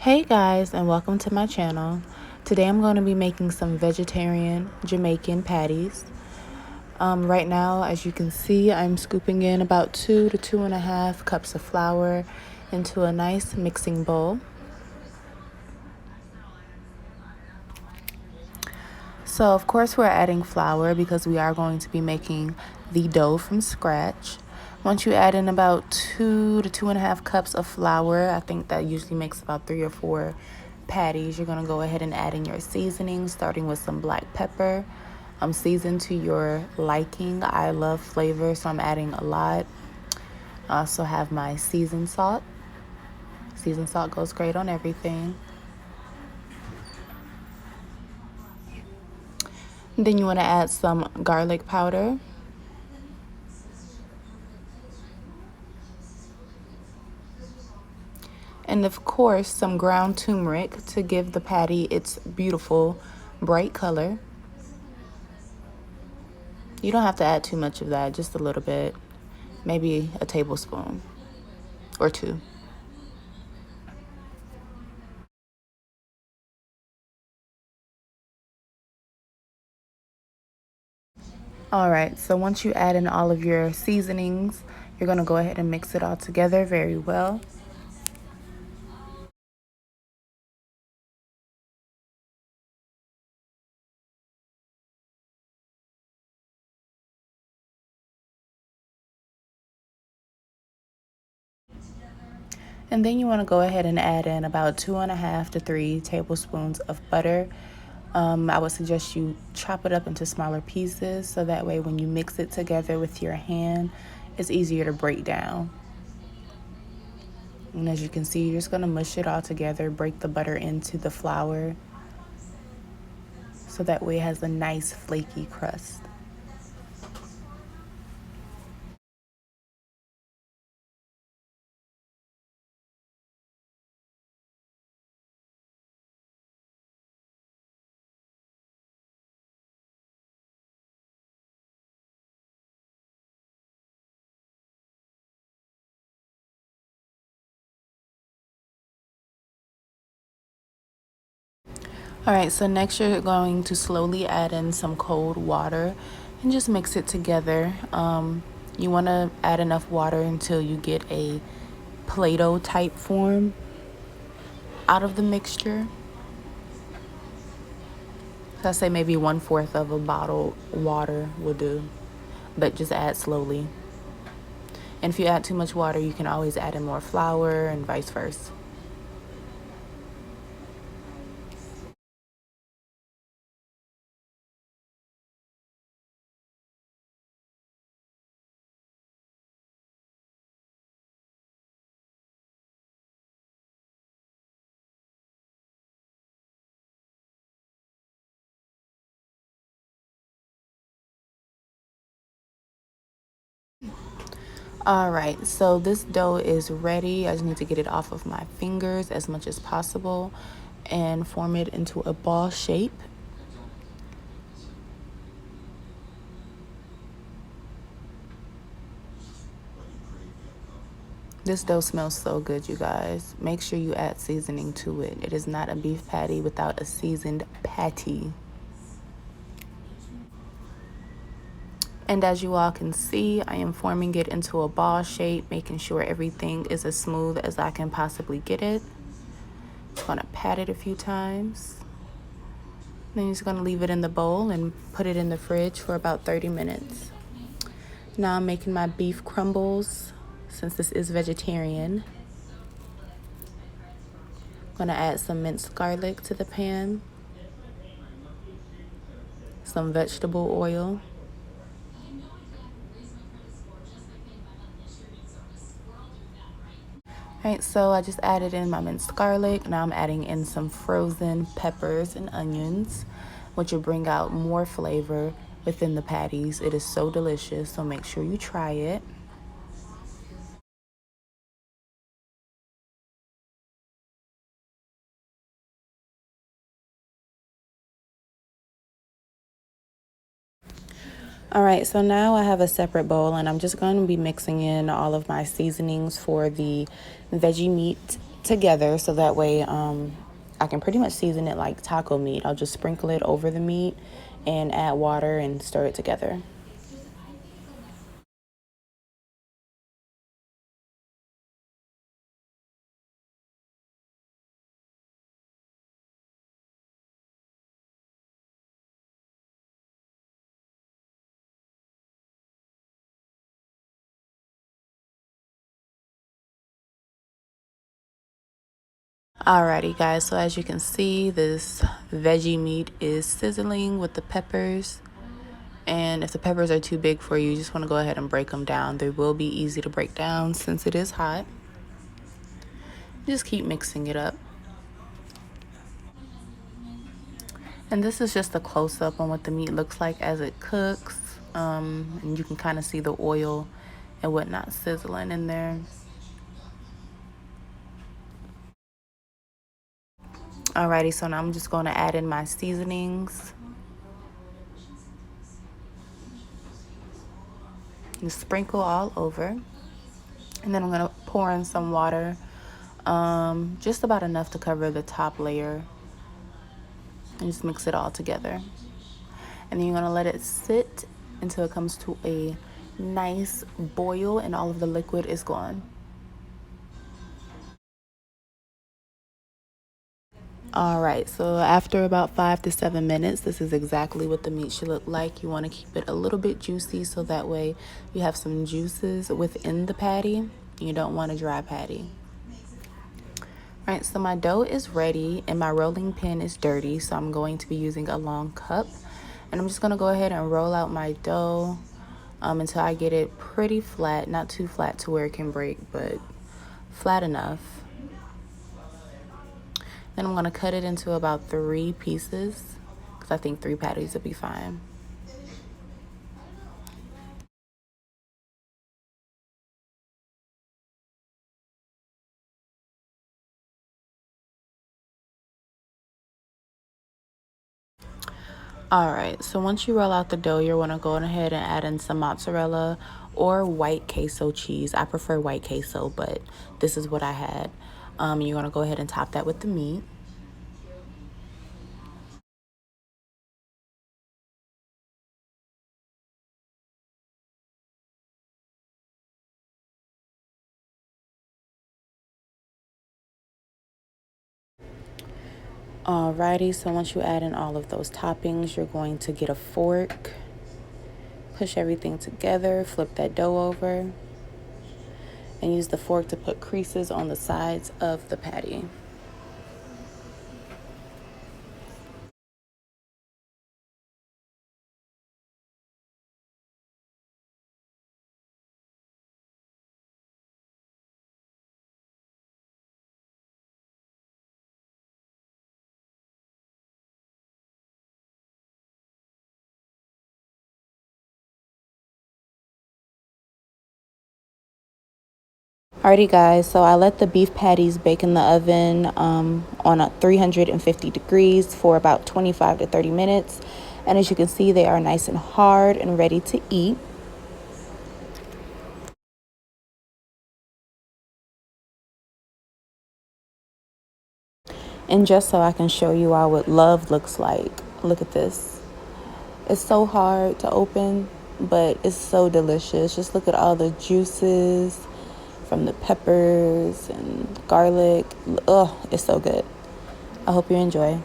Hey guys, and welcome to my channel. Today I'm going to be making some vegetarian Jamaican patties. Right now, as you can see, I'm scooping in about 2 to 2.5 cups of flour into a nice mixing bowl. So of course we're adding flour because we are going to be making the dough from scratch. Once you add in about 2 to 2.5 cups of flour, I think that usually makes about 3 or 4 patties. You're going to go ahead and add in your seasonings, starting with some black pepper. Season to your liking. I love flavor, so I'm adding a lot. I also have my seasoned salt. Seasoned salt goes great on everything. Then you want to add some garlic powder. And of course, some ground turmeric to give the patty its beautiful, bright color. You don't have to add too much of that, just a little bit. Maybe a tablespoon or 2. All right, so once you add in all of your seasonings, you're going to go ahead and mix it all together very well. And then you want to go ahead and add in about 2.5 to 3 tablespoons of butter. I would suggest you chop it up into smaller pieces so that way when you mix it together with your hand, it's easier to break down. And as you can see, you're just going to mush it all together, break the butter into the flour so that way it has a nice flaky crust. All right, so next you're going to slowly add in some cold water and just mix it together. You want to add enough water until you get a Play-Doh type form out of the mixture. So I say maybe 1/4 of a bottle water will do, but just add slowly. And if you add too much water, you can always add in more flour and vice versa. All right, so this dough is ready. I just need to get it off of my fingers as much as possible and form it into a ball shape. This dough smells so good, you guys. Make sure you add seasoning to it. It is not a beef patty without a seasoned patty. And as you all can see, I am forming it into a ball shape, making sure everything is as smooth as I can possibly get it. Just gonna pat it a few times. Then you're just gonna leave it in the bowl and put it in the fridge for about 30 minutes. Now I'm making my beef crumbles. Since this is vegetarian, I'm gonna add some minced garlic to the pan, some vegetable oil, Alright, so I just added in my minced garlic. Now I'm adding in some frozen peppers and onions, which will bring out more flavor within the patties. It is so delicious, so make sure you try it. Alright, so now I have a separate bowl and I'm just going to be mixing in all of my seasonings for the veggie meat together so that way I can pretty much season it like taco meat. I'll just sprinkle it over the meat and add water and stir it together. Alrighty guys, so as you can see, this veggie meat is sizzling with the peppers. And if the peppers are too big for you, you just want to go ahead and break them down. They will be easy to break down since it is hot. Just keep mixing it up. And this is just a close-up on what the meat looks like as it cooks. And you can kind of see the oil and whatnot sizzling in there. Alrighty, so now I'm just going to add in my seasonings. And sprinkle all over. And then I'm going to pour in some water, just about enough to cover the top layer. And just mix it all together. And then you're going to let it sit until it comes to a nice boil and all of the liquid is gone. All right, so after about 5 to 7 minutes, this is exactly what the meat should look like. You want to keep it a little bit juicy so that way you have some juices within the patty. You don't want a dry patty. All right, so my dough is ready and my rolling pin is dirty, so I'm going to be using a long cup. And I'm just going to go ahead and roll out my dough until I get it pretty flat, not too flat to where it can break, but flat enough. Then I'm going to cut it into about 3 pieces because I think 3 patties will be fine. All right, so once you roll out the dough, you're going to go ahead and add in some mozzarella or white queso cheese. I prefer white queso, but this is what I had. You're going to go ahead and top that with the meat. Alrighty, so once you add in all of those toppings, you're going to get a fork, push everything together, flip that dough over, and use the fork to put creases on the sides of the patty. Alrighty guys, so I let the beef patties bake in the oven on a 350 degrees for about 25 to 30 minutes. And as you can see, they are nice and hard and ready to eat. And just so I can show you all what love looks like, look at this. It's so hard to open, but it's so delicious. Just look at all the juices from the peppers and garlic. Ugh, it's so good. I hope you enjoy.